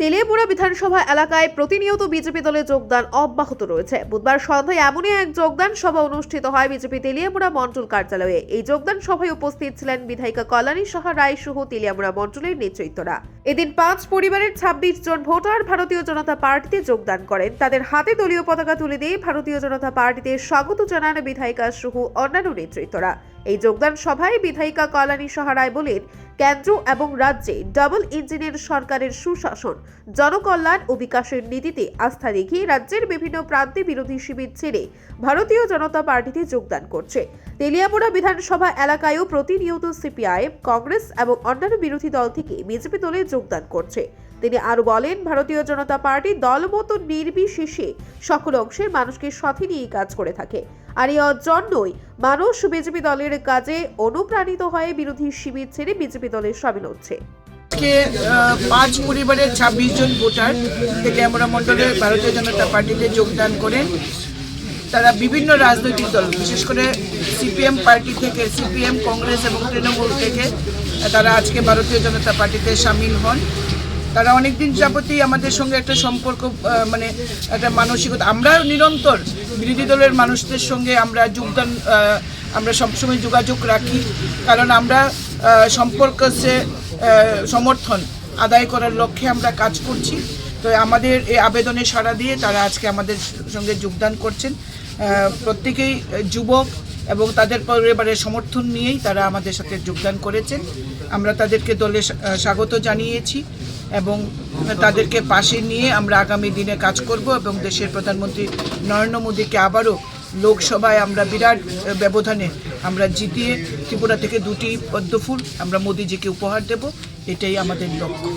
তেলিয়ামুড়া বিধানসভা এলাকায় প্রতিনিয়ত বিজেপি দলে যোগদান অব্যাহত রয়েছে। বুধবার সন্ধ্যায় এমনই এক যোগদান সভা অনুষ্ঠিত হয় বিজেপি তেলিয়ামুড়া মণ্ডল কার্যালয়ে। এই যোগদান সভায় উপস্থিত ছিলেন বিধায়িকা কল্যাণী সাহা রায় সহ তেলিয়ামুড়া মণ্ডলের নেতৃত্বরা। এদিন 5 পরিবারের 26 জন ভোটার ভারতীয় জনতা পার্টিতে যোগদান করেন। তাদের হাতে দলীয় পতাকা তুলে দিয়ে ভারতীয় জনতা পার্টিতে স্বাগত জানান বিধায়িকা সহ অন্যান্য নেতৃত্বরা। এই যোগদান সভায় বিধায়িকা কল্যাণী সাহা রায় বলেন, কেন্দ্র এবং রাজ্যে ডাবল ইঞ্জিনের সরকারের সুশাসন, জনকল্যাণ ও বিকাশের নীতিতে আস্থা দেখিয়ে রাজ্যের বিভিন্ন প্রান্তে বিরোধী শিবির ছেড়ে ভারতীয় জনতা পার্টিতে যোগদান করছে। তেলিয়ামুড়া বিধানসভা এলাকায়ও প্রতিনিয়ত সিপিআইএম, কংগ্রেস এবং অন্যান্য বিরোধী দল থেকে বিজেপি দলে যোগদান করছে। তিনি আরো বলেন, ভারতীয় জনতা পার্টি দলমত নির্বিশেষে সকল অংশের মানুষকে সাথে নিয়ে কাজ করে থাকে। আর এই জন্যই মানুষ বিজেপি দলের কাজে অনুপ্রাণিত হয়ে বিরোধী শিবির ছেড়ে বিজেপি দলে সামিল হচ্ছে। 5 পরিবারের 26 জন ভোটার তেলিয়ামুড়া মণ্ডলের ভারতীয় জনতা পার্টিতে যোগদান করেন। তারা বিভিন্ন রাজনৈতিক দল, বিশেষ করে সিপিএম পার্টি থেকে, সিপিএম, কংগ্রেস এবং তৃণমূল থেকে তারা আজকে ভারতীয় জনতা পার্টিতে সামিল হন। তারা অনেকদিন যাবতই আমাদের সঙ্গে একটা সম্পর্ক, মানে একটা মানসিকতা, আমরা নিরন্তর বিরোধী দলের মানুষদের সঙ্গে আমরা সবসময় যোগাযোগ রাখি, কারণ আমরা সম্পর্কে সমর্থন আদায় করার লক্ষ্যে আমরা কাজ করছি। তো আমাদের এই আবেদনে সাড়া দিয়ে তারা আজকে আমাদের সঙ্গে যোগদান করছেন। প্রত্যেকেই যুবক এবং তাদের পরিবারের সমর্থন নিয়েই তারা আমাদের সাথে যোগদান করেছেন। আমরা তাদেরকে দলে স্বাগত জানিয়েছি এবং তাদেরকে পাশে নিয়ে আমরা আগামী দিনে কাজ করব এবং দেশের প্রধানমন্ত্রী নরেন্দ্র মোদীকে আবারও লোকসভায় আমরা বিরাট ব্যবধানে আমরা জিতিয়ে ত্রিপুরা থেকে 2টি পদ্মফুল আমরা মোদীজিকে উপহার দেব। এটাই আমাদের লক্ষ্য।